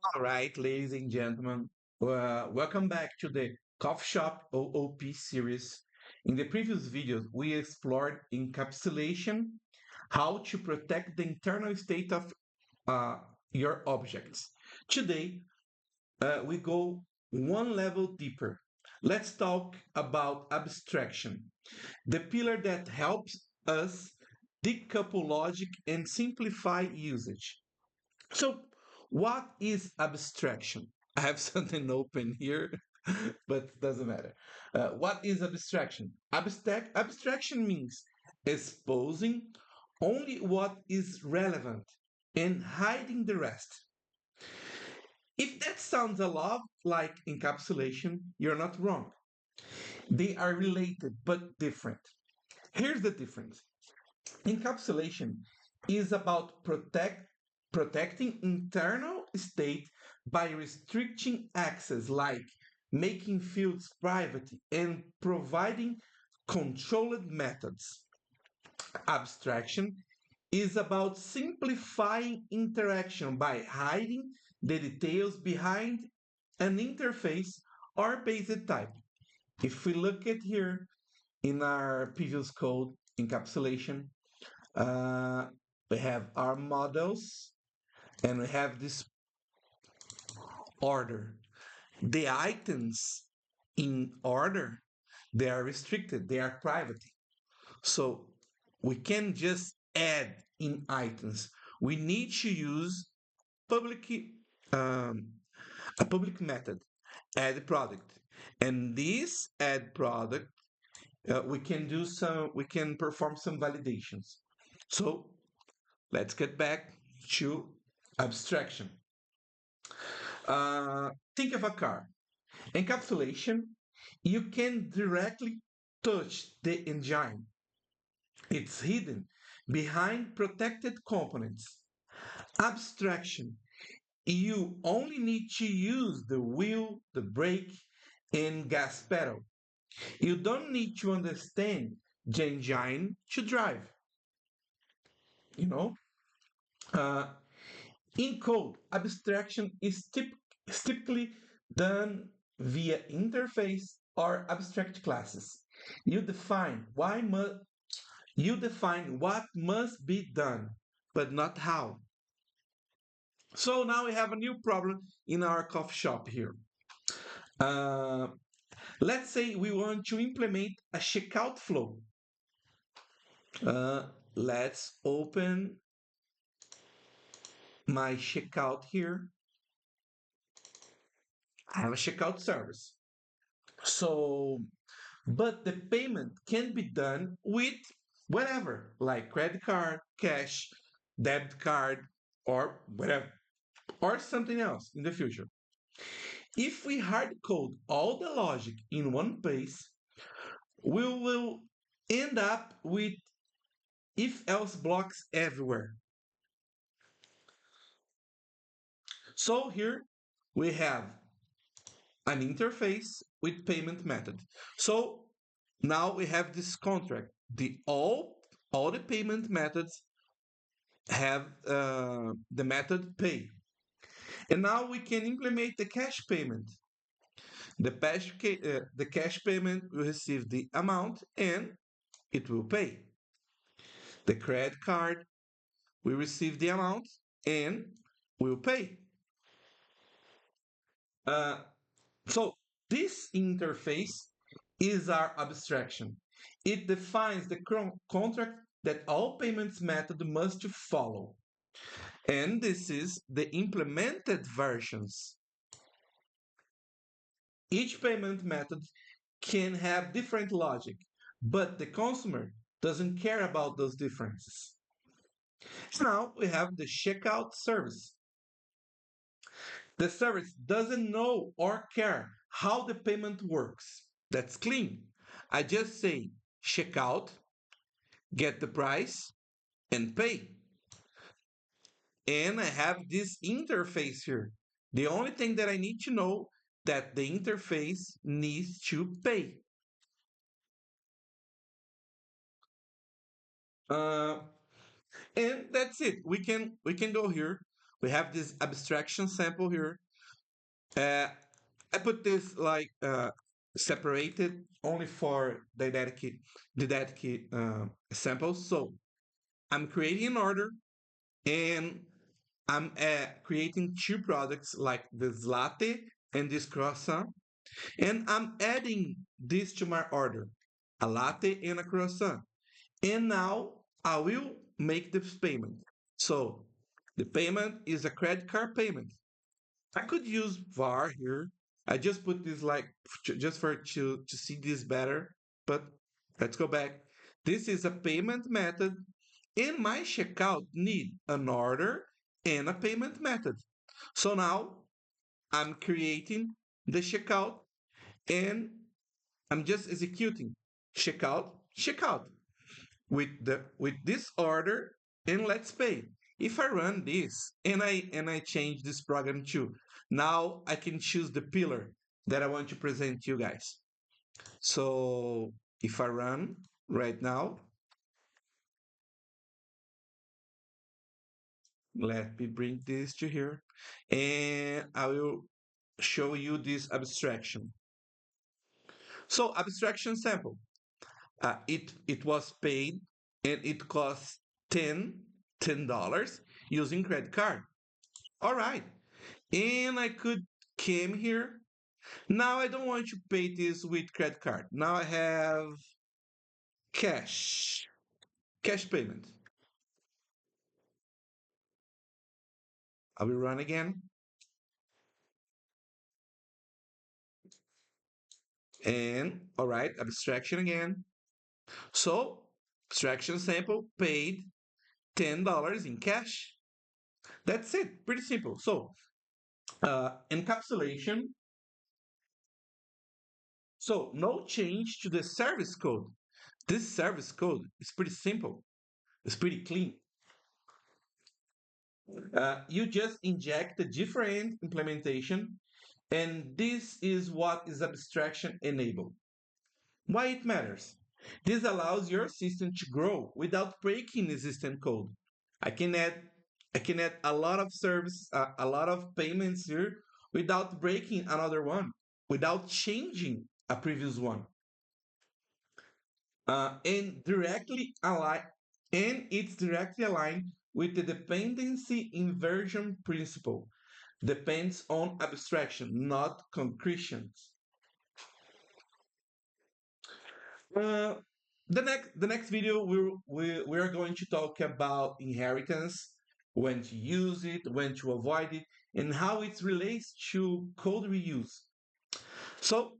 All right, ladies and gentlemen, welcome back to the CoffeeShop OOP series. In the previous videos, we explored encapsulation, how to protect the internal state of uh, your objects. Today, we go one level deeper. Let's talk about abstraction, the pillar that helps us decouple logic and simplify usage. So, what is abstraction? I have something open here, but doesn't matter. What is abstraction? Abstraction means exposing only what is relevant and hiding the rest. If that sounds a lot like encapsulation, you're not wrong. They are related but different. Here's the difference. Encapsulation is about protecting internal state by restricting access, like making fields private and providing controlled methods. Abstraction is about simplifying interaction by hiding the details behind an interface or basic type. If we look at here in our previous code encapsulation, uh, we have our models and we have this order. The items in order, they are restricted, they are private. So we can just add in items. We need to use public um, a public method, add product. And this add product, we can perform some validations. So let's get back to abstraction. Think of a car. Encapsulation, you can directly touch the engine. It's hidden behind protected components. Abstraction, you only need to use the wheel, the brake, and gas pedal. You don't need to understand the engine to drive. You know, uh, in code, abstraction is typically done via interface or abstract classes. You define you define what must be done, but not how. So now we have a new problem in our coffee shop here. Uh, let's say we want to implement a checkout flow. Uh, let's open my checkout here. I have a checkout service. So, but the payment can be done with whatever, like credit card, cash, debit card, or whatever, or something else in the future. If we hard code all the logic in one place, we will end up with if else blocks everywhere. So here we have an interface with payment method. So now we have this contract. All the payment methods have the method pay. And now we can implement the cash payment. The cash payment will receive the amount and it will pay. The credit card will receive the amount and will pay. Uh, so this interface is our abstraction. It defines the contract that all payments method must follow. And this is the implemented versions. Each payment method can have different logic, but the consumer doesn't care about those differences. So now we have the checkout service. The service doesn't know or care how the payment works. That's clean. I just say checkout, get the price, and pay. And I have this interface here. The only thing that I need to know that the interface needs to pay. Uh, and that's it. We can go here. we have this abstraction sample here. Uh, I put this like separated only for didactic samples. So I'm creating an order and I'm creating two products like this latte and this croissant, and I'm adding this to my order, a latte and a croissant. And now I will make this payment. So the payment is a credit card payment. I could use var here. I just put this like just for to see this better. But let's go back. This is a payment method, and my checkout need an order and a payment method. So now I'm creating the checkout and I'm just executing checkout with this order, and let's pay. If I run this and I change this program too, now I can choose the pillar that I want to present to you guys. So if I run right now, let me bring this to here, and I will show you this abstraction. So abstraction sample, it was paid and it cost $10 using credit card. All right. And I could came here. Now I don't want to pay this with credit card. Now I have cash, cash payment. I will run again. And all right, abstraction again. So abstraction sample paid $10 in cash. That's it. Pretty simple. So encapsulation. So no change to the service code. This service code is pretty simple. It's pretty clean. You just inject a different implementation, and this is what is abstraction enabled. Why it matters? This allows your system to grow without breaking existing code. I can add I can add a lot of service, a lot of payments here without breaking another one, without changing a previous one. And directly align and it's directly aligned with the dependency inversion principle. Depends on abstraction, not concretions. Uh, the next video we are going to talk about inheritance, when to use it, when to avoid it, and how it relates to code reuse. So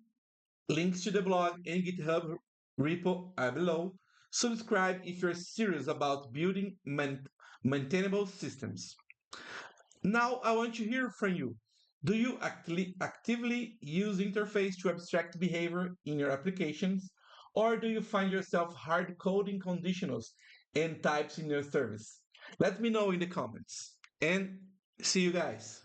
links to the blog and GitHub repo are below. Subscribe if you're serious about building maintainable systems. Now I want to hear from you. Do you actively use interface to abstract behavior in your applications? Or do you find yourself hard coding conditionals and types in your service? Let me know in the comments. And see you guys.